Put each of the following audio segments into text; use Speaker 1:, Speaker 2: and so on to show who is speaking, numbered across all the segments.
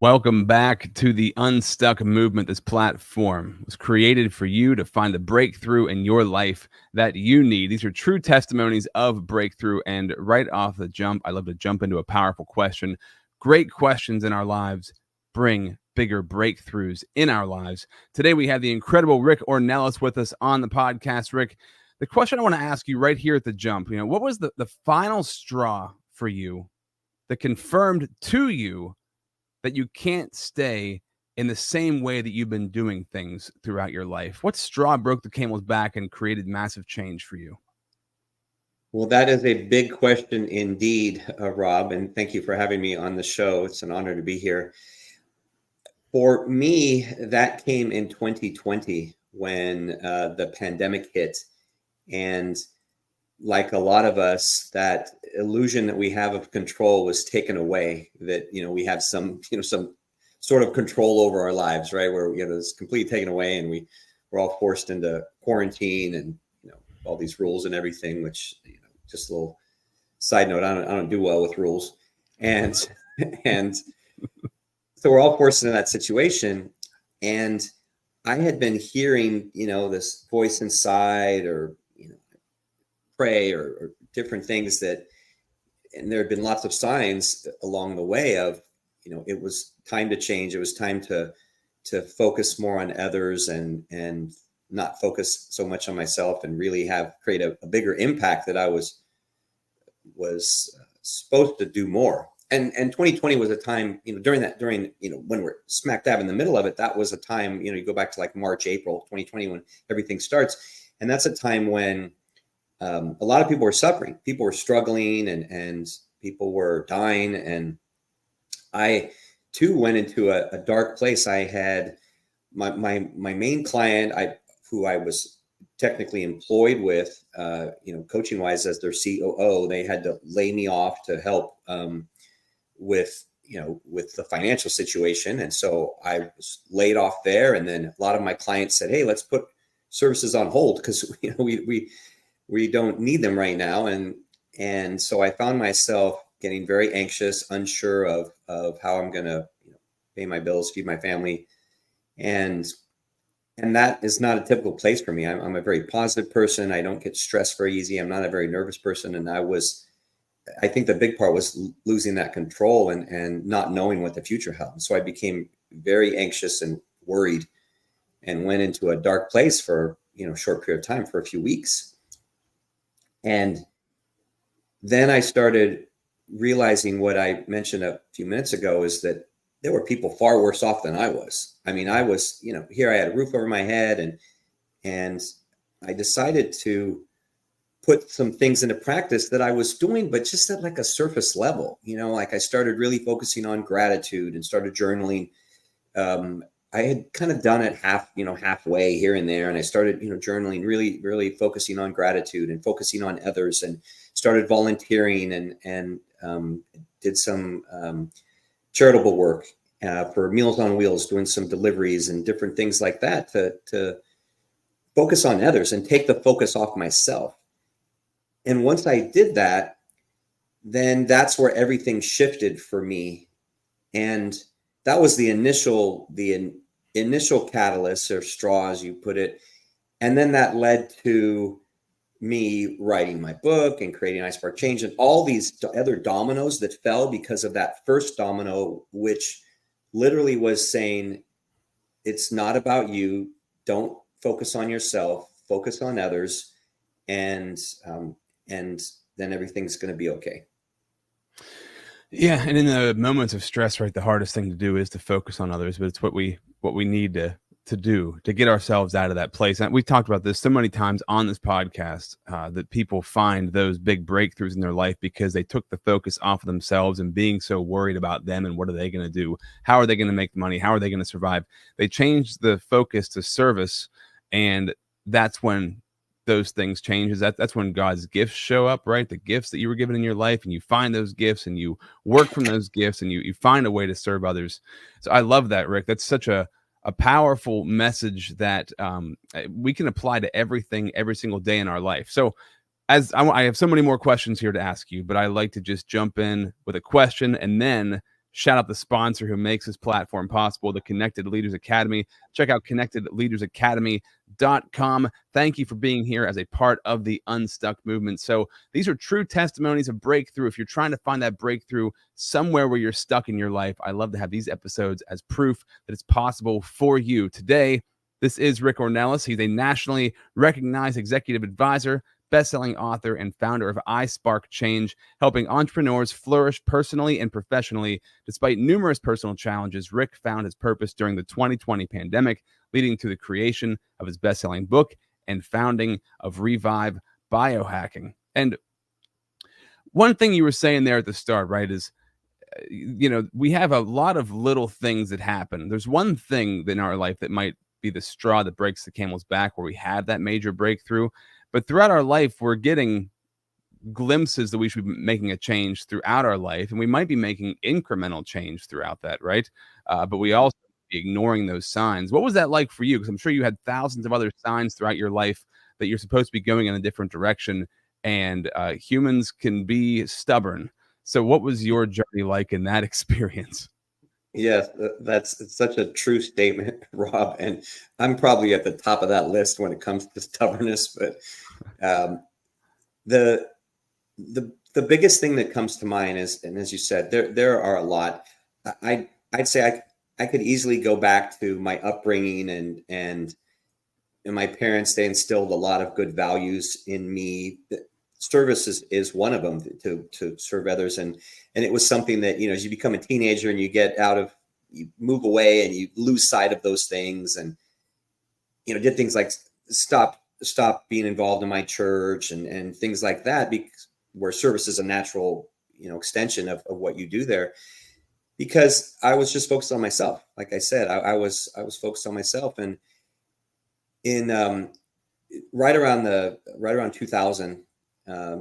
Speaker 1: Welcome back to the Unstuck movement. This platform was created for you to find the breakthrough in your life that you need. These are true testimonies of breakthrough. And right off the jump, I love to jump into a powerful question. Great questions in our lives bring bigger breakthroughs in our lives. Today, we have the incredible Rick Ornelas with us on the podcast. Rick, the question I want to ask you right here at the jump, what was the final straw for you that confirmed to you that you can't stay in the same way that you've been doing things throughout your life? What straw broke the camel's back and created massive change for you?
Speaker 2: Well, that is a big question indeed, Rob, and thank you for having me on the show. It's an honor to be here. For me, that came in 2020 when the pandemic hit. And like a lot of us, that illusion that we have of control was taken away, that, we have some sort of control over our lives, right? Where, it's completely taken away and we're all forced into quarantine and, all these rules and everything, which, just a little side note, I don't do well with rules. And so we're all forced into that situation. And I had been hearing, this voice inside or, pray or different things and there had been lots of signs along the way of, it was time to change. It was time to focus more on others and not focus so much on myself and really create a bigger impact that I was supposed to do more. And 2020 was a time, during when we're smack dab in the middle of it, that was a time, you go back to like March, April, 2020, when everything starts. And that's a time when a lot of people were suffering. People were struggling and people were dying. And I too went into a dark place. I had my main client, who I was technically employed with, coaching wise as their COO. They had to lay me off to help with the financial situation. And so I was laid off there. And then a lot of my clients said, "Hey, let's put services on hold because we don't need them right now." And so I found myself getting very anxious, unsure of how I'm going to pay my bills, feed my family. And that is not a typical place for me. I'm a very positive person. I don't get stressed very easy. I'm not a very nervous person. And I think the big part was losing that control and not knowing what the future held. So I became very anxious and worried and went into a dark place for, a short period of time, for a few weeks. And then I started realizing what I mentioned a few minutes ago, is that there were people far worse off than I was. I mean, I was, here I had a roof over my head and I decided to put some things into practice that I was doing, but just at like a surface level, like I started really focusing on gratitude and started journaling. I had kind of done it halfway here and there. And I started, journaling, really, really focusing on gratitude and focusing on others, and started volunteering and did some charitable work for Meals on Wheels, doing some deliveries and different things like that to focus on others and take the focus off myself. And once I did that, then that's where everything shifted for me. And that was the initial catalyst, or straw, as you put it. And then that led to me writing my book and creating I Spark Change, and all these other dominoes that fell because of that first domino, which literally was saying, it's not about you. Don't focus on yourself, focus on others. And then everything's going to be okay.
Speaker 1: Yeah. And in the moments of stress, right, the hardest thing to do is to focus on others, but it's what we need to do to get ourselves out of that place. And we've talked about this so many times on this podcast, that people find those big breakthroughs in their life because they took the focus off of themselves and being so worried about them and what are they going to do? How are they going to make money? How are they going to survive? They changed the focus to service, and that's when those things change. That's when God's gifts show up, right? The gifts that you were given in your life, and you find those gifts and you work from those gifts and you find a way to serve others. So I love that, Rick. That's such a powerful message that we can apply to everything every single day in our life. So as I have so many more questions here to ask you, but I like to just jump in with a question and then shout out the sponsor who makes this platform possible, the Connected Leaders Academy. Check out connectedleadersacademy.com. Thank you for being here as a part of the Unstuck movement. So these are true testimonies of breakthrough. If you're trying to find that breakthrough somewhere where you're stuck in your life, I love to have these episodes as proof that it's possible for you. Today, this is Rick Ornelas. He's a nationally recognized executive advisor, best-selling author, and founder of iSpark Change, helping entrepreneurs flourish personally and professionally. Despite numerous personal challenges, Rick found his purpose during the 2020 pandemic, leading to the creation of his best-selling book and founding of Revive Biohacking. And one thing you were saying there at the start, right, is we have a lot of little things that happen. There's one thing in our life that might be the straw that breaks the camel's back, where we have that major breakthrough. But throughout our life, we're getting glimpses that we should be making a change throughout our life. And we might be making incremental change throughout that, right? But we also be ignoring those signs. What was that like for you? Because I'm sure you had thousands of other signs throughout your life that you're supposed to be going in a different direction. And humans can be stubborn. So what was your journey like in that experience?
Speaker 2: Yes, that's such a true statement, Rob. And I'm probably at the top of that list when it comes to stubbornness. But the biggest thing that comes to mind is, and as you said, there are a lot. I'd say I could easily go back to my upbringing and my parents. They instilled a lot of good values in me. Service is one of them, to serve others. And it was something that, as you become a teenager and you move away and you lose sight of those things, and, did things like stop being involved in my church and things like that, where service is a natural, extension of what you do there, because I was just focused on myself. Like I said, I was focused on myself. And in right around 2000,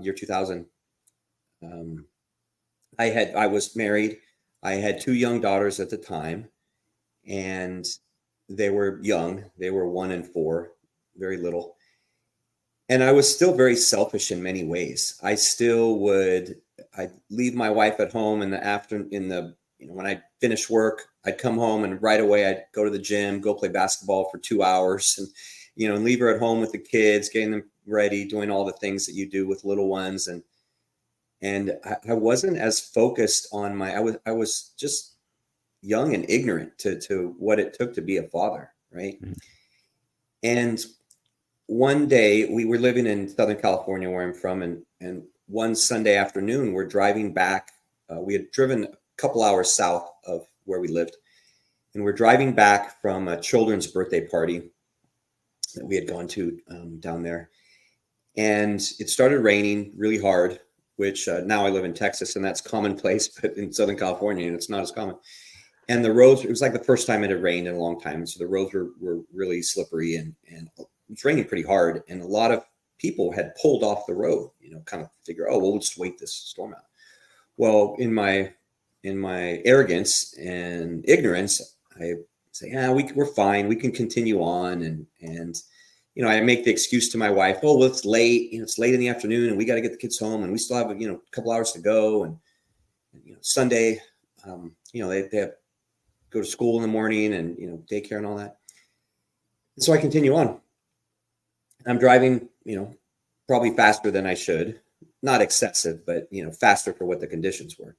Speaker 2: year 2000, I was married. I had two young daughters at the time, and they were young. They were 1 and 4, very little. And I was still very selfish in many ways. I'd leave my wife at home when I finished work, I'd come home and right away I'd go to the gym, go play basketball for 2 hours, and leave her at home with the kids, getting them ready, doing all the things that you do with little ones. And I wasn't as focused on I was just young and ignorant to what it took to be a father. Right. Mm-hmm. And one day we were living in Southern California, where I'm from. And one Sunday afternoon, we're driving back. We had driven a couple hours south of where we lived, and we're driving back from a children's birthday party that we had gone to down there. And it started raining really hard, which now I live in Texas and that's commonplace, but in Southern California, it's not as common. And the roads, it was like the first time it had rained in a long time. So the roads were really slippery, and it's raining pretty hard. And a lot of people had pulled off the road, kind of figure, oh, we'll just wait this storm out. Well, in my arrogance and ignorance, I say, yeah, we're fine. We can continue on. And I make the excuse to my wife, oh, well, it's late. It's late in the afternoon, and we got to get the kids home, and we still have a couple hours to go. And Sunday, they have go to school in the morning, and daycare and all that. And so I continue on. I'm driving, probably faster than I should, not excessive, but faster for what the conditions were.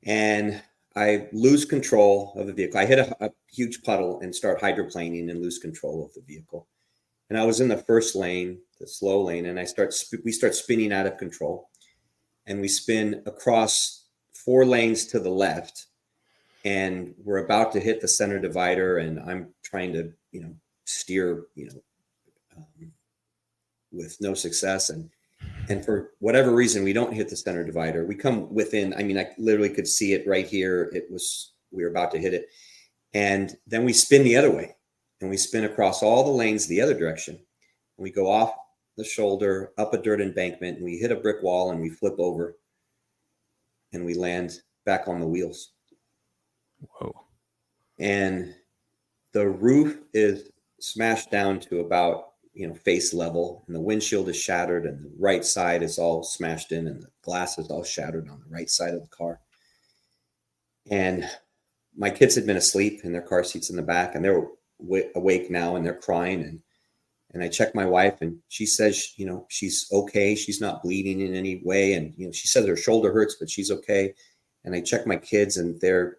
Speaker 2: And I lose control of the vehicle. I hit a huge puddle and start hydroplaning and lose control of the vehicle. And I was in the first lane, the slow lane, and we start spinning out of control. And we spin across 4 lanes to the left, and we're about to hit the center divider, and I'm trying to, steer, with no success. And for whatever reason, we don't hit the center divider. We come within, I literally could see it right here. We were about to hit it. And then we spin the other way, and we spin across all the lanes the other direction. And we go off the shoulder, up a dirt embankment, and we hit a brick wall, and we flip over, and we land back on the wheels.
Speaker 1: Whoa.
Speaker 2: And the roof is smashed down to about, face level, and the windshield is shattered, and the right side is all smashed in, and the glass is all shattered on the right side of the car. And my kids had been asleep in their car seats in the back, and they're awake now, and they're crying. And I checked my wife, and she says, she's okay. She's not bleeding in any way. And, she says her shoulder hurts, but she's okay. And I checked my kids, and they're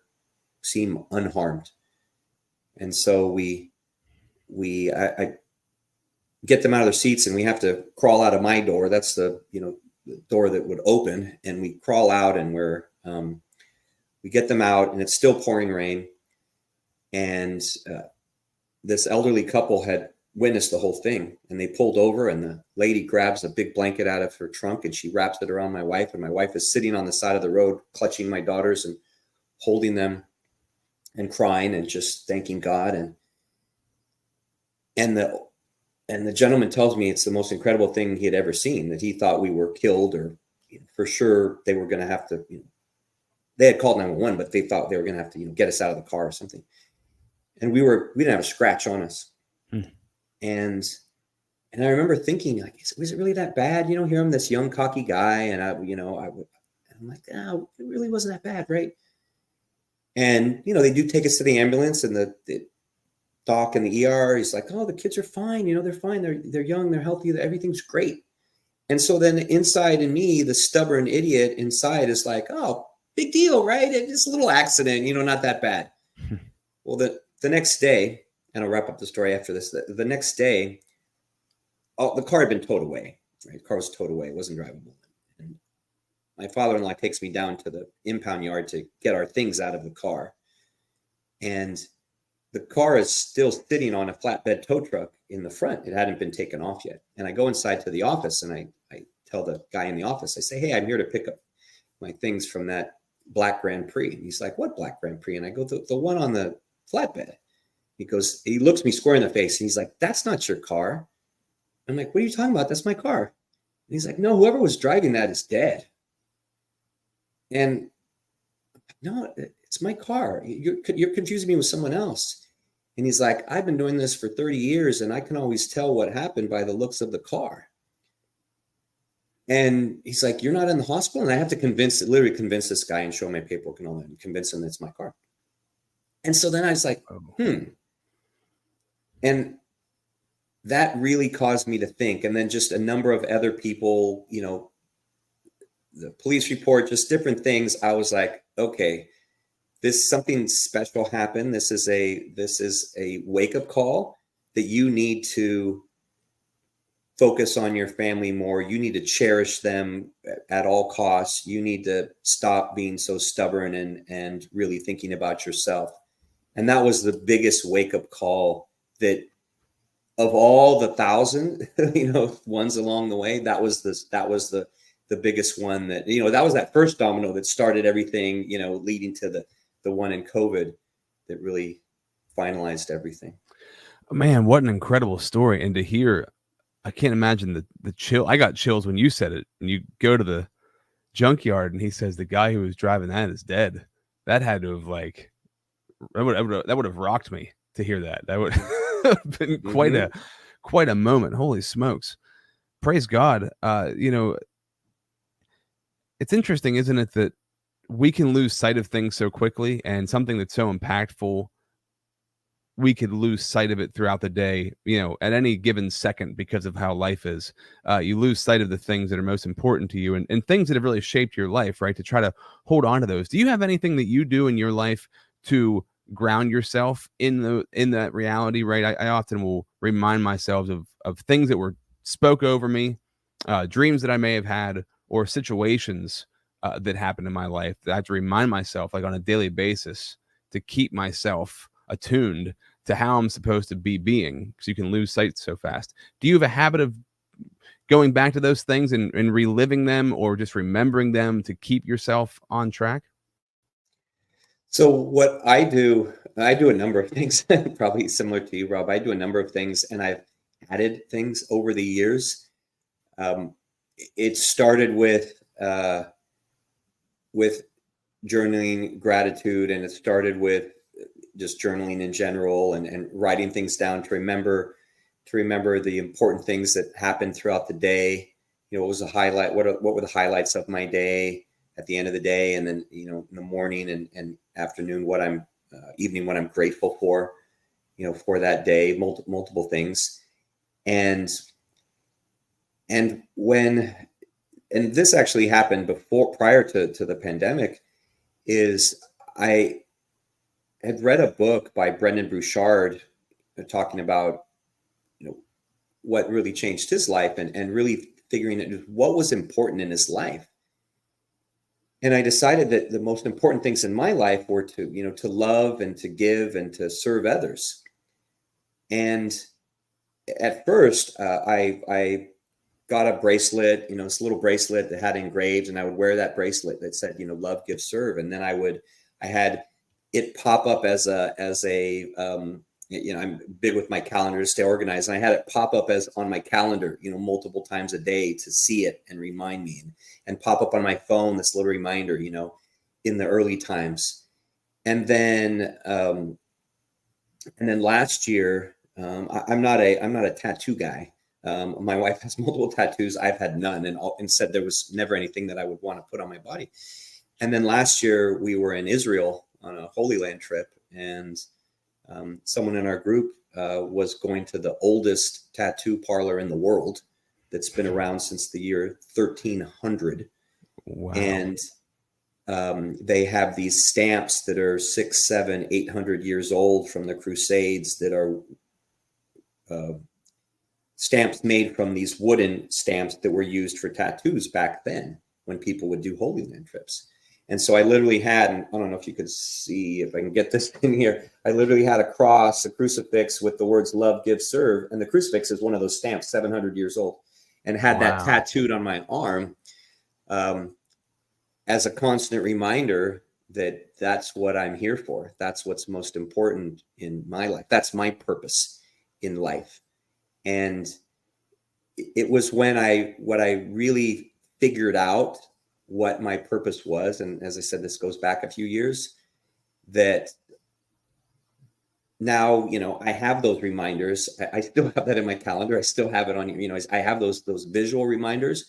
Speaker 2: seem unharmed. And so I get them out of their seats, and we have to crawl out of my door. That's the door that would open, and we crawl out, and we get them out, and it's still pouring rain. And this elderly couple had witnessed the whole thing, and they pulled over, and the lady grabs a big blanket out of her trunk, and she wraps it around my wife, and my wife is sitting on the side of the road, clutching my daughters and holding them and crying and just thanking God. And the gentleman tells me it's the most incredible thing he had ever seen, that he thought we were killed, or for sure they were going to have to, they had called 911, but they thought they were going to have to, get us out of the car or something. And we didn't have a scratch on us. And I remember thinking, like, was it really that bad? Here I'm this young, cocky guy. And I'm like, oh, it really wasn't that bad. Right. And, they do take us to the ambulance, and the doc in the ER, he's like, oh, the kids are fine. They're fine. They're young. They're healthy. Everything's great. And so then inside in me, the stubborn idiot inside is like, oh, big deal, right? It's just a little accident, not that bad. Well, the next day, and I'll wrap up the story after this. The next day, the car had been towed away. Right, the car was towed away; it wasn't drivable. And my father-in-law takes me down to the impound yard to get our things out of the car, and the car is still sitting on a flatbed tow truck in the front. It hadn't been taken off yet. And I go inside to the office, and I tell the guy in the office, I say, hey, I'm here to pick up my things from that black Grand Prix. And he's like, what black Grand Prix? And I go, the one on the flatbed. He looks me square in the face, and he's like, that's not your car. I'm like, what are you talking about? That's my car. And he's like, no, whoever was driving that is dead. And no, it's my car. You're confusing me with someone else. And he's like, I've been doing this for 30 years, and I can always tell what happened by the looks of the car. And he's like, you're not in the hospital? And I have to literally convince this guy and show him my paperwork and all that, and convince him that it's my car. And so then I was like, And that really caused me to think. And then just a number of other people, the police report, just different things. I was like, okay, something special happened. This is a wake-up call that you need to focus on your family more. You need to cherish them at all costs. You need to stop being so stubborn and really thinking about yourself. And that was the biggest wake-up call, that of all the 1,000, ones along the way, that was the biggest one that was that first domino that started everything, leading to the one in COVID that really finalized everything.
Speaker 1: Man, what an incredible story. And to hear, I can't imagine the chill. I got chills when you said it. And you go to the junkyard, and he says the guy who was driving that is dead. That had to have that would have rocked me to hear that. That would have been quite a moment. Holy smokes. Praise God. It's interesting, isn't it, that we can lose sight of things so quickly, and something that's so impactful, we could lose sight of it throughout the day, at any given second, because of how life is. You lose sight of the things that are most important to you, and things that have really shaped your life, right? To try to hold on to those. Do you have anything that you do in your life to ground yourself in that reality, right? I often will remind myself of things that were spoke over me, dreams that I may have had, or situations that happened in my life, that I have to remind myself, like on a daily basis, to keep myself attuned to how I'm supposed to be being, because you can lose sight so fast. Do you have a habit of going back to those things and reliving them, or just remembering them to keep yourself on track?
Speaker 2: So what I do a number of things, probably similar to you, Rob. I do a number of things, and I've added things over the years. It started with journaling gratitude, and it started with just journaling in general, and writing things down to remember the important things that happened throughout the day. What was the highlight? What were the highlights of my day? at the end of the day, and then, you know, in the morning and afternoon, what I'm evening, what I'm grateful for, you know, for that day, multiple things. And this actually happened prior to the pandemic, is I had read a book by Brendan Bouchard talking about, you know, what really changed his life, and really figuring out what was important in his life. And I decided that the most important things in my life were to, you know, to love and to give and to serve others. And at first, I got a bracelet, you know, this little bracelet that had engraved, and I would wear that bracelet that said, you know, love, give, serve. And then I had it pop up as a you know, I'm big with my calendar to stay organized. And I had it pop up as on my calendar, you know, multiple times a day to see it and remind me, and pop up on my phone, this little reminder, you know, in the early times. And then last year, I'm not a tattoo guy. My wife has multiple tattoos. I've had none, and said there was never anything that I would want to put on my body. And then last year we were in Israel on a Holy Land trip, and someone in our group was going to the oldest tattoo parlor in the world that's been around since the year 1300.
Speaker 1: Wow.
Speaker 2: And they have these stamps that are 600, 700, 800 years old from the Crusades, that are stamps made from these wooden stamps that were used for tattoos back then when people would do Holy Land trips. And so I literally had, and I don't know if you could see, if I can get this in here, I literally had a cross, a crucifix with the words love, give, serve. And the crucifix is one of those stamps, 700 years old, and had that tattooed on my arm as a constant reminder that that's what I'm here for. That's what's most important in my life. That's my purpose in life. And it was when I really figured out what my purpose was. And as I said, this goes back a few years, that now, you know, I have those reminders. I still have that in my calendar. I still have it on, you know, I have those visual reminders.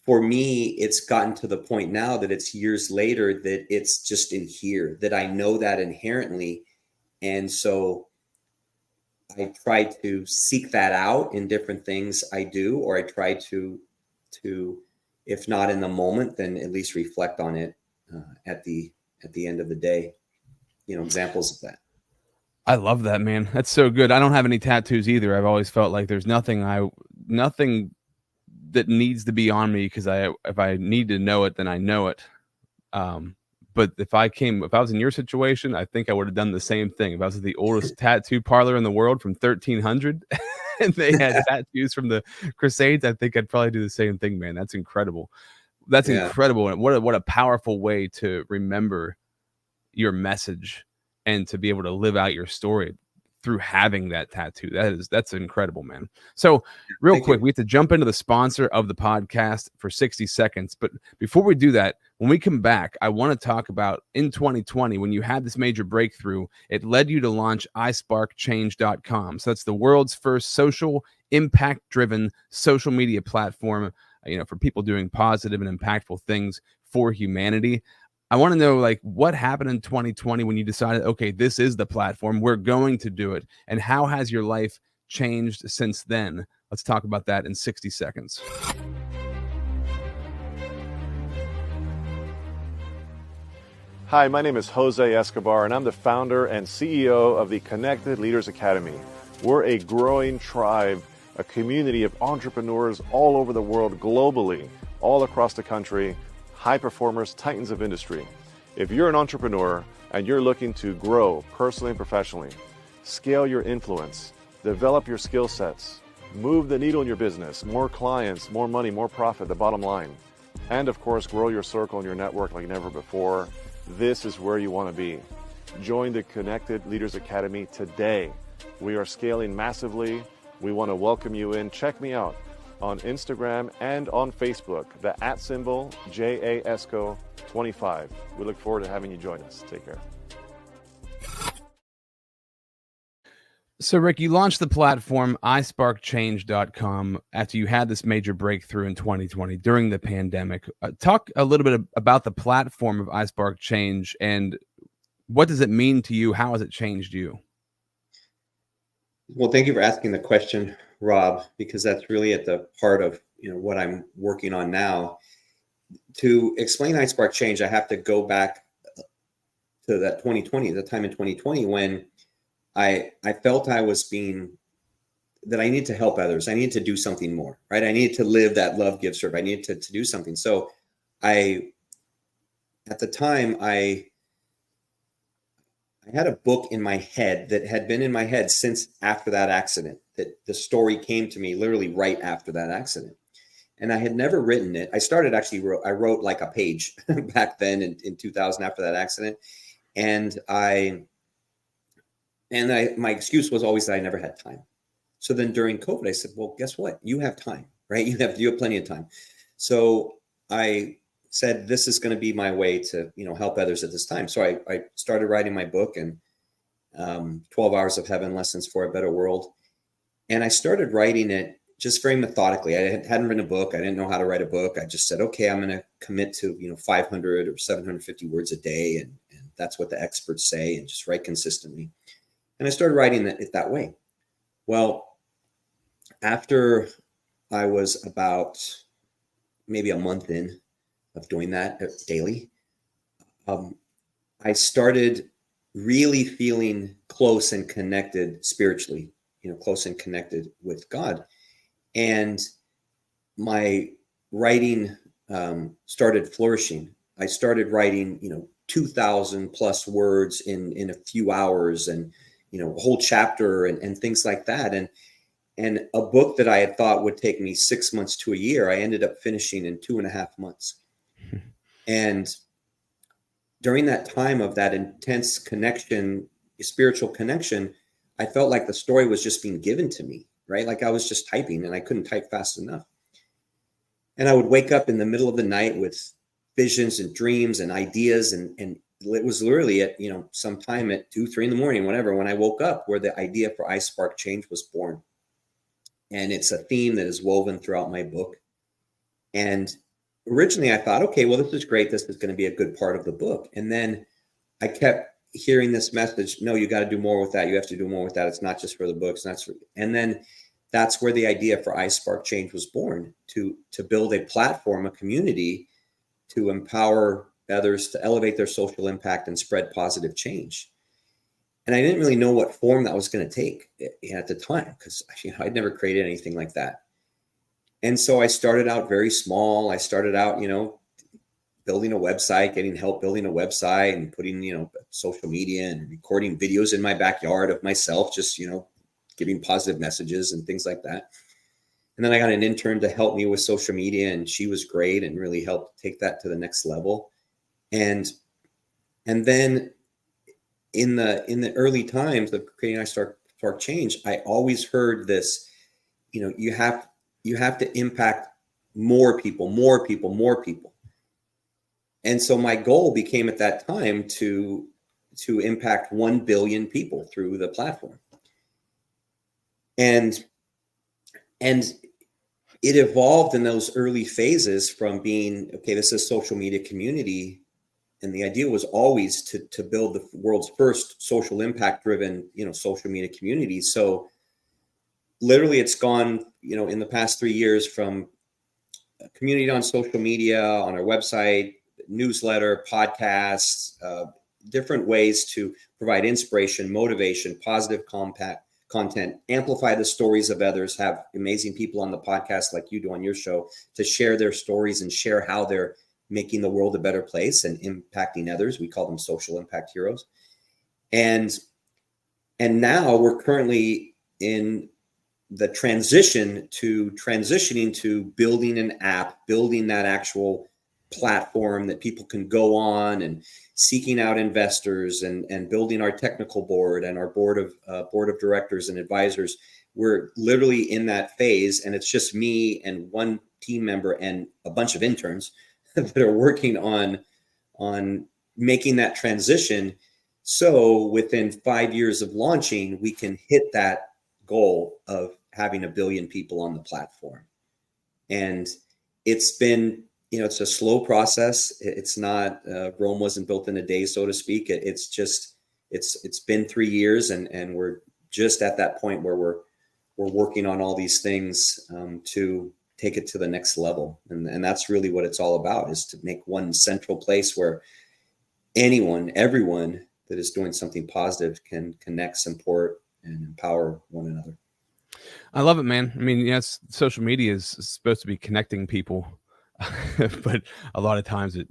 Speaker 2: For me, it's gotten to the point now that it's years later that it's just in here, that I know that inherently. And so I try to seek that out in different things I do, or I try to, if not in the moment, then at least reflect on it at the end of the day. You know, examples of that.
Speaker 1: I love that, man. That's so good. I don't have any tattoos either. I've always felt like there's nothing that needs to be on me, because if I need to know it, then I know it. But if I was in your situation, I think I would have done the same thing. If I was at the oldest tattoo parlor in the world from 1300 and they had tattoos from the Crusades, I think I'd probably do the same thing, man. That's incredible. That's incredible. And what a powerful way to remember your message and to be able to live out your story through having that tattoo. That's incredible, man. So real quick, we have to jump into the sponsor of the podcast for 60 seconds. But before we do that, when we come back, I want to talk about in 2020, when you had this major breakthrough, it led you to launch iSparkChange.com. So that's the world's first social impact driven social media platform, you know, for people doing positive and impactful things for humanity. I want to know, like, what happened in 2020 when you decided, okay, this is the platform, we're going to do it, and how has your life changed since then? Let's talk about that in 60 seconds.
Speaker 3: Hi, my name is Jose Escobar, and I'm the founder and CEO of the Connected Leaders Academy. We're a growing tribe, a community of entrepreneurs all over the world, globally, all across the country, high performers, titans of industry. If you're an entrepreneur and you're looking to grow personally and professionally, scale your influence, develop your skill sets, move the needle in your business, more clients, more money, more profit, the bottom line, and of course, grow your circle and your network like never before, this is where you want to be. Join the Connected Leaders Academy today. We are scaling massively. We want to welcome you in. Check me out on Instagram and on Facebook, the @ JAESCO25. We look forward to having you join us. Take care.
Speaker 1: So, Rick, you launched the platform isparkchange.com after you had this major breakthrough in 2020 during the pandemic. Talk a little bit about the platform of iSpark Change and what does it mean to you? How has it changed you?
Speaker 2: Well, thank you for asking the question, Rob, because that's really at the heart of what I'm working on now. To explain iSpark Change, I have to go back to that 2020, the time in 2020 when I felt that I need to help others. I need to do something more, right? I need to live that love, give, serve. I need to do something. So at the time, I had a book in my head that had been in my head since after that accident, that the story came to me literally right after that accident. And I had never written it. I wrote like a page back then in 2000 after that accident. And my excuse was always that I never had time. So then during COVID, I said, well, guess what? You have time, right? You have plenty of time. So I said, this is going to be my way to, help others at this time. So I started writing my book and 12 Hours of Heaven, Lessons for a Better World. And I started writing it just very methodically. I hadn't written a book. I didn't know how to write a book. I just said, okay, I'm going to commit to, 500 or 750 words a day. And that's what the experts say, and just write consistently. And I started writing it that way. Well, after I was about maybe a month in of doing that daily, I started really feeling close and connected spiritually, close and connected with God. And my writing started flourishing. I started writing, 2,000 plus words in a few hours, and a whole chapter and things like that. And a book that I had thought would take me 6 months to a year, I ended up finishing in 2.5 months. And during that time of that intense connection, spiritual connection, I felt like the story was just being given to me, right? Like I was just typing and I couldn't type fast enough. And I would wake up in the middle of the night with visions and dreams and ideas. And it was literally at, sometime at 2-3 in the morning, whatever, when I woke up, where the idea for iSpark Change was born. And it's a theme that is woven throughout my book. And originally I thought, okay, well, this is great. This is going to be a good part of the book. And then I kept hearing this message, no, you got to do more with that. You have to do more with that. It's not just for the books. And then that's where the idea for iSpark Change was born, to build a platform, a community, to empower others to elevate their social impact and spread positive change. And I didn't really know what form that was going to take at the time, because I'd never created anything like that. And so I started out very small. I started out, building a website, getting help building a website, and putting, social media and recording videos in my backyard of myself, just, giving positive messages and things like that. And then I got an intern to help me with social media, and she was great and really helped take that to the next level. And then in the early times of creating iSpark Change, I always heard this, you have to impact more people. And so my goal became at that time to impact 1 billion people through the platform. And it evolved in those early phases from being, okay, this is social media community. And the idea was always to build the world's first social impact driven, social media community. So literally it's gone, in the past 3 years, from a community on social media, on our website, newsletter, podcasts, different ways to provide inspiration, motivation, positive content, amplify the stories of others, have amazing people on the podcast like you do on your show to share their stories and share how they're making the world a better place and impacting others. We call them social impact heroes. And now we're currently in the transitioning to building an app, building that actual platform that people can go on, and seeking out investors and building our technical board and our board of directors and advisors. We're literally in that phase, and it's just me and one team member and a bunch of interns that are working on making that transition So within 5 years of launching, we can hit that goal of having 1 billion people on the platform. And it's been, it's a slow process. It's not, Rome wasn't built in a day, so to speak. It's been 3 years, and we're just at that point where we're working on all these things to take it to the next level. And that's really what it's all about, is to make one central place where everyone that is doing something positive can connect, support, and empower one another.
Speaker 1: I love it, man. I mean, yes, social media is supposed to be connecting people, but a lot of times it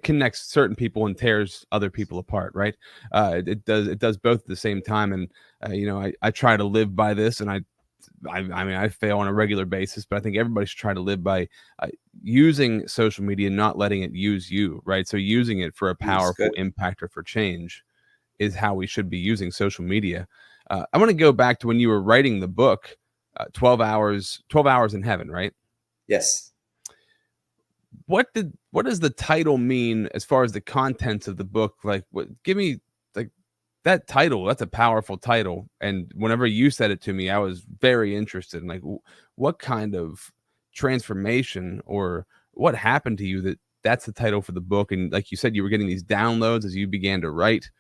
Speaker 1: connects certain people and tears other people apart, right? It does both at the same time. And I try to live by this, and I mean, I fail on a regular basis, but I think everybody should try to live by using social media, not letting it use you, right? So using it for a powerful impact or for change is how we should be using social media. I want to go back to when you were writing the book, 12 hours in heaven, right?
Speaker 2: Yes.
Speaker 1: What does the title mean as far as the contents of the book? Like, give me like that title. That's a powerful title. And whenever you said it to me, I was very interested in like, what kind of transformation or what happened to you that's the title for the book. And like you said, you were getting these downloads as you began to write.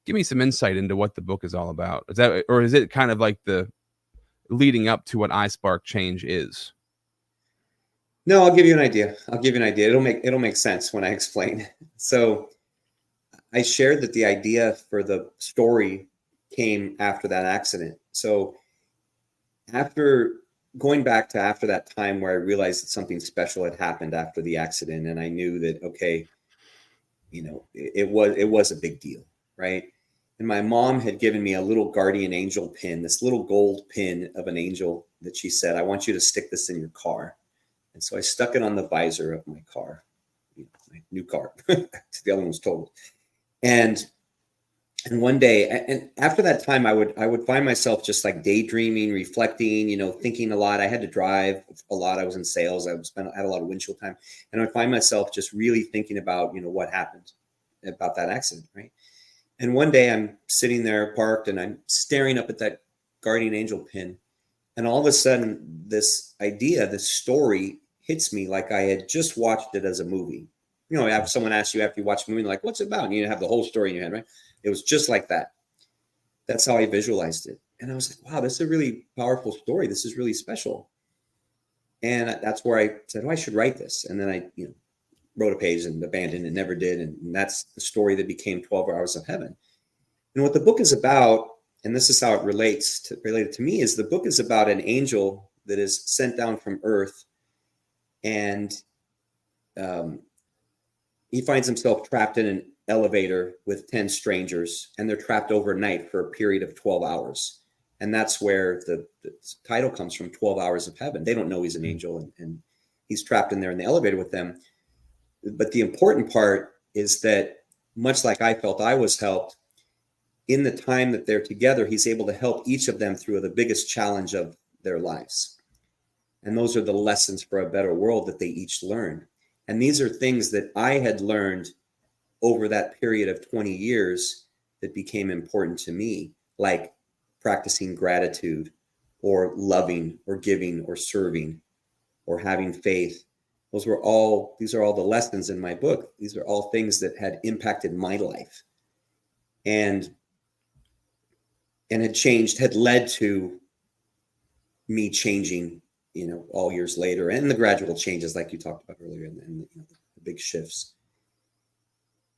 Speaker 1: Give me some insight into what the book is all about. Is it kind of like the leading up to what iSpark Change is?
Speaker 2: No, I'll give you an idea. It'll make sense when I explain. So I shared that the idea for the story came after that accident. So after that time where I realized that something special had happened after the accident, and I knew that, okay, it was a big deal, right? And my mom had given me a little guardian angel pin, this little gold pin of an angel that she said, I want you to stick this in your car. And so I stuck it on the visor of my car, my new car. The other one was totaled. And one day, and after that time, I would find myself just like daydreaming, reflecting, thinking a lot. I had to drive a lot. I was in sales. I had a lot of windshield time, and I would find myself just really thinking about, what happened about that accident, right? And one day I'm sitting there parked, and I'm staring up at that guardian angel pin, and all of a sudden, this idea, this story hits me like I had just watched it as a movie. Have someone ask you after you watch a movie, like, what's it about? And you have the whole story in your head, right? It was just like that. That's how I visualized it. And I was like, wow, this is a really powerful story. This is really special. And that's where I said, I should write this. And then I, wrote a page and abandoned it, never did. And that's the story that became 12 Hours of Heaven. And what the book is about, and this is how it related to me, is the book is about an angel that is sent down from earth, and he finds himself trapped in an elevator with 10 strangers, and they're trapped overnight for a period of 12 hours. And that's where the title comes from, 12 Hours of Heaven. They don't know he's an angel, and he's trapped in there in the elevator with them. But the important part is that, much like I felt I was helped, in the time that they're together, he's able to help each of them through the biggest challenge of their lives. And those are the lessons for a better world that they each learn. And these are things that I had learned over that period of 20 years that became important to me, like practicing gratitude, or loving, or giving, or serving, or having faith. These are all the lessons in my book. These are all things that had impacted my life, and had led to me changing, all years later, and the gradual changes like you talked about earlier, and the big shifts.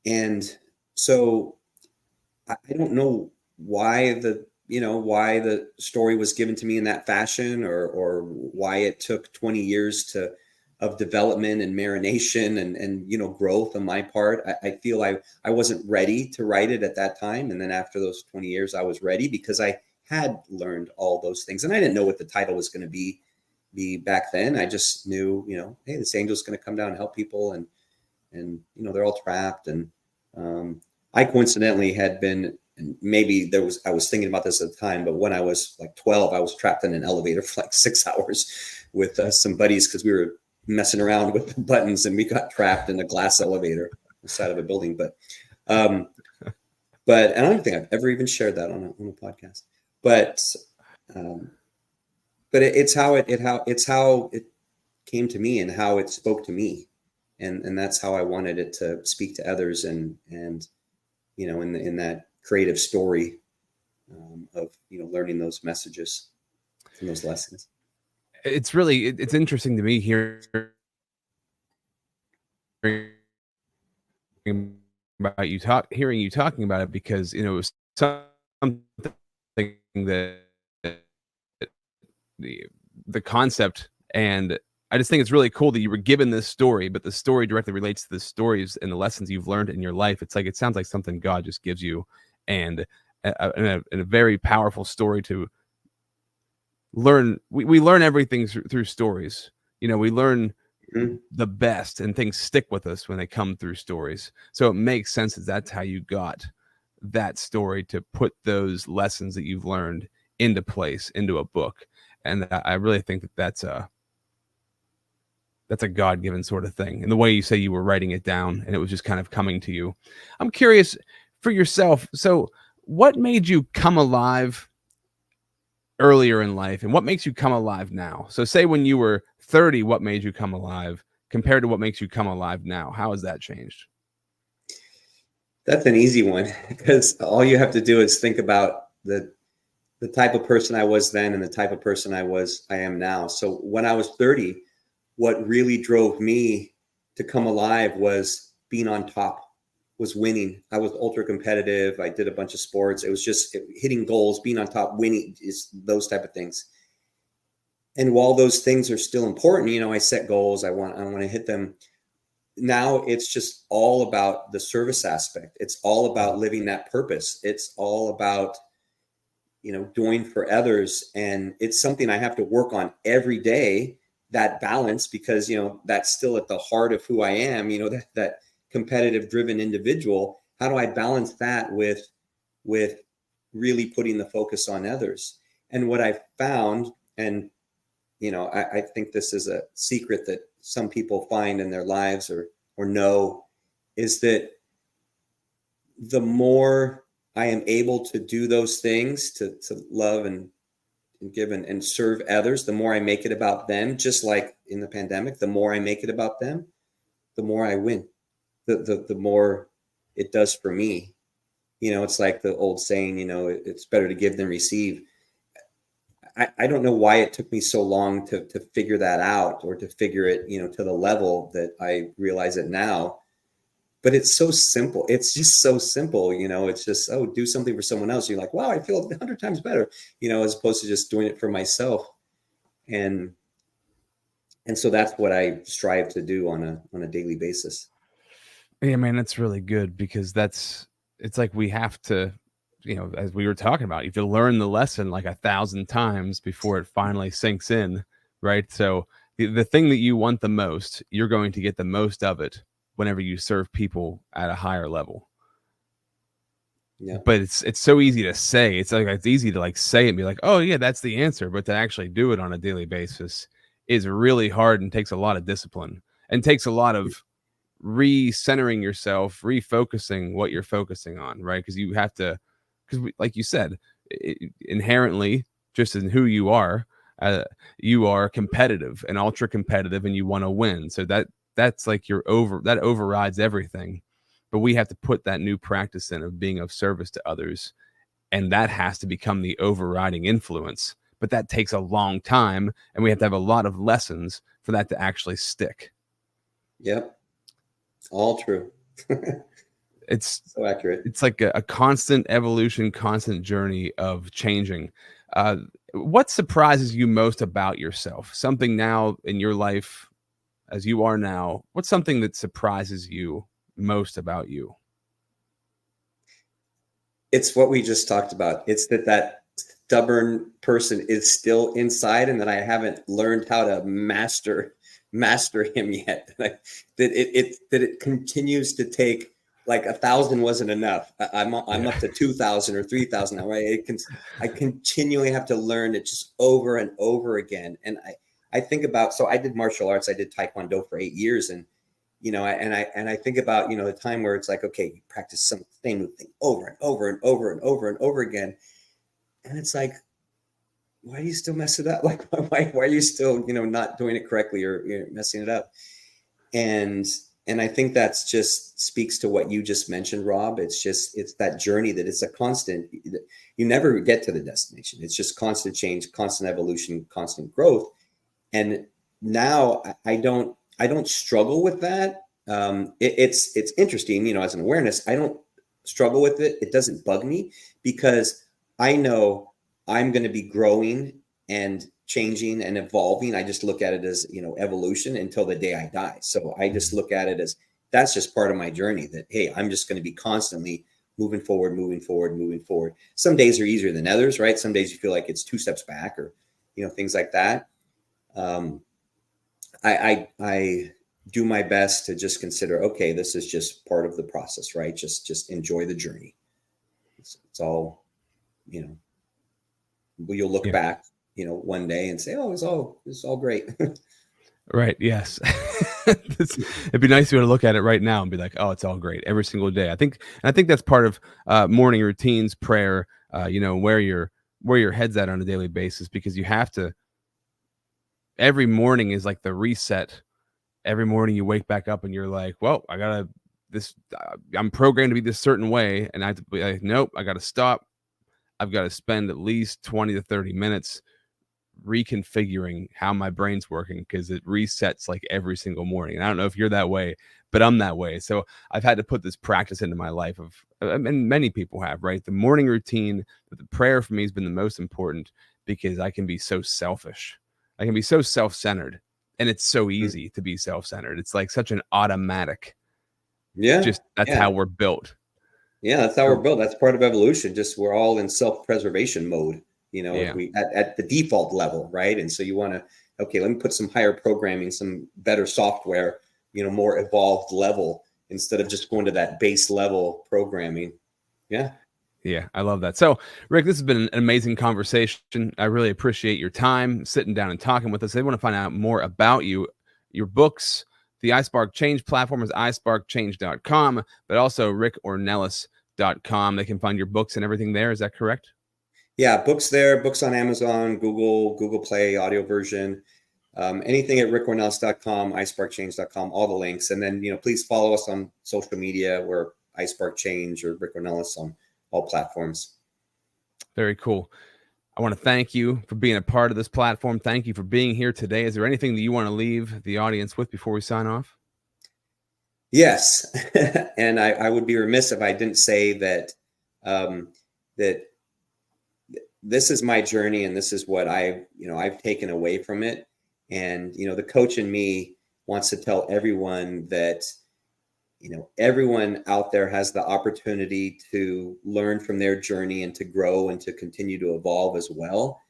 Speaker 2: And so I don't know why the story was given to me in that fashion, or why it took 20 years of development and marination and growth on my part. I feel I wasn't ready to write it at that time. And then after those 20 years, I was ready, because I had learned all those things. And I didn't know what the title was going to be back then. I just knew, hey, this angel's going to come down and help people. And they're all trapped. And I coincidentally had been, and maybe I was thinking about this at the time, but when I was like 12, I was trapped in an elevator for like 6 hours with some buddies, because we were messing around with the buttons, and we got trapped in a glass elevator on the side of a building. But But I don't think I've ever even shared that on a podcast. But it's how it came to me and how it spoke to me, and that's how I wanted it to speak to others, and in that creative story of learning those messages and those lessons.
Speaker 1: It's really it's interesting to me hearing about hearing you talking about it, because it was something that the concept, and I just think it's really cool that you were given this story, but the story directly relates to the stories and the lessons you've learned in your life. It's like, it sounds like something God just gives you, and a very powerful story to learn. We learn everything through stories. We learn the best, and things stick with us when they come through stories. So it makes sense that that's how you got that story, to put those lessons that you've learned into place, into a book. And I really think that that's a God-given sort of thing. And the way you say you were writing it down and it was just kind of coming to you. I'm curious for yourself. So what made you come alive earlier in life, and what makes you come alive now? So say when you were 30, what made you come alive compared to what makes you come alive now? How has that changed?
Speaker 2: That's an easy one, because all you have to do is think about the type of person I was then and the type of person I am now. So when I was 30, what really drove me to come alive was being on top, was winning. I was ultra competitive. I did a bunch of sports. It was just hitting goals, being on top, winning, is those type of things. And while those things are still important, I set goals. I want to hit them. Now it's just all about the service aspect. It's all about living that purpose. It's all about, doing for others. And it's something I have to work on every day, that balance, because, that's still at the heart of who I am, that competitive driven individual. How do I balance that with really putting the focus on others? And what I found, and, I think this is a secret that some people find in their lives or know, is that the more I am able to do those things, to love and give and serve others, the more I make it about them. Just like in the pandemic, the more I make it about them, the more I win, the more it does for me. It's like the old saying, it's better to give than receive. I don't know why it took me so long to figure that out, or to figure it, to the level that I realize it now. But it's so simple. It's just so simple. It's just, do something for someone else. You're like, wow, I feel 100 times better, as opposed to just doing it for myself. And so that's what I strive to do on a daily basis.
Speaker 1: Yeah, man, that's really good, because it's like we have to, as we were talking about, you have to learn the lesson like 1,000 times before it finally sinks in, right? So the thing that you want the most, you're going to get the most of it whenever you serve people at a higher level.
Speaker 2: Yeah.
Speaker 1: But it's so easy to say. It's easy to say it and be like, oh yeah, that's the answer. But to actually do it on a daily basis is really hard, and takes a lot of discipline, and takes a lot of recentering yourself, refocusing what you're focusing on, right? Because you have to, like you said, inherently, just in who you are competitive and ultra competitive, and you want to win. So that's like that overrides everything. But we have to put that new practice in of being of service to others, and that has to become the overriding influence. But that takes a long time, and we have to have a lot of lessons for that to actually stick.
Speaker 2: Yep. All true.
Speaker 1: It's
Speaker 2: so accurate.
Speaker 1: It's like a constant evolution, constant journey of changing. What surprises you most about yourself? Something now in your life, as you are now, what's something that surprises you most about you?
Speaker 2: It's what we just talked about. It's that stubborn person is still inside, and that I haven't learned how to master him yet. That it continues to take, like 1,000 wasn't enough. I'm up to 2,000 or 3,000 now, right? I continually have to learn it just over and over again. And I think about, so I did martial arts. I did Taekwondo for 8 years, and and I think about, the time where it's like, okay, you practice some same thing over and over and over and over and over again. And it's like, why do you still mess it up? Like, why are you still, not doing it correctly, or messing it up? And I think that's just speaks to what you just mentioned, Rob. It's that journey, that it's a constant, you never get to the destination. It's just constant change, constant evolution, constant growth. And now I don't struggle with that. It's interesting, as an awareness, I don't struggle with it. It doesn't bug me, because I know I'm going to be growing and changing and evolving. I just look at it as, evolution until the day I die. So I just look at it as, that's just part of my journey, that, hey, I'm just going to be constantly moving forward. Some days are easier than others, right? Some days you feel like it's 2 steps back, or, things like that. I do my best to just consider, okay, this is just part of the process, right? Just enjoy the journey. It's all, you'll look back, one day and say, oh, it's all great.
Speaker 1: Right. Yes. It'd be nice to be able to look at it right now and be like, oh, it's all great every single day. I think that's part of morning routines, prayer, where your head's at on a daily basis, because you have to, every morning is like the reset. Every morning you wake back up and you're like, well, I'm programmed to be this certain way. And I have to be like, nope, I got to stop. I've got to spend at least 20 to 30 minutes reconfiguring how my brain's working, because it resets like every single morning. And I don't know if you're that way, but I'm that way. So I've had to put this practice into my life and many people have, right? The morning routine, the prayer for me has been the most important, because I can be so selfish. I can be so self-centered, and it's so easy to be self-centered. It's like such an automatic.
Speaker 2: Yeah.
Speaker 1: That's how we're built.
Speaker 2: Yeah, that's how we're built. That's part of evolution. Just we're all in self-preservation mode, if we at the default level, right? And so you want to, okay, let me put some higher programming, some better software, more evolved level, instead of just going to that base level programming. Yeah.
Speaker 1: Yeah, I love that. So, Rick, this has been an amazing conversation. I really appreciate your time sitting down and talking with us. They want to find out more about you, your books. The iSpark Change platform is isparkchange.com, but also rickornelas.com. They can find your books and everything there. Is that correct?
Speaker 2: Yeah, books there, books on Amazon, Google Play, audio version, anything at rickornelas.com, isparkchange.com, all the links. And then, please follow us on social media. We're iSpark Change or Rick Ornelas on all platforms.
Speaker 1: Very cool. I want to thank you for being a part of this platform. Thank you for being here today. Is there anything that you want to leave the audience with before we sign off?
Speaker 2: Yes. And I would be remiss if I didn't say that, that this is my journey, and this is what I've taken away from it. And, the coach in me wants to tell everyone that, everyone out there has the opportunity to learn from their journey and to grow and to continue to evolve as well.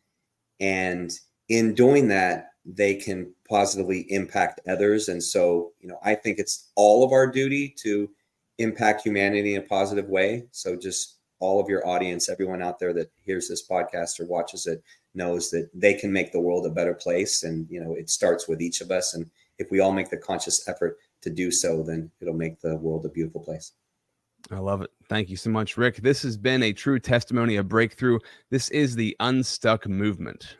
Speaker 2: And in doing that, they can positively impact others. And so, I think it's all of our duty to impact humanity in a positive way. So just all of your audience, everyone out there that hears this podcast or watches it, knows that they can make the world a better place. And, it starts with each of us. And if we all make the conscious effort to do so, then it'll make the world a beautiful place.
Speaker 1: I love it. Thank you so much, Rick. This has been a true testimony of breakthrough. This is the Unstuck movement.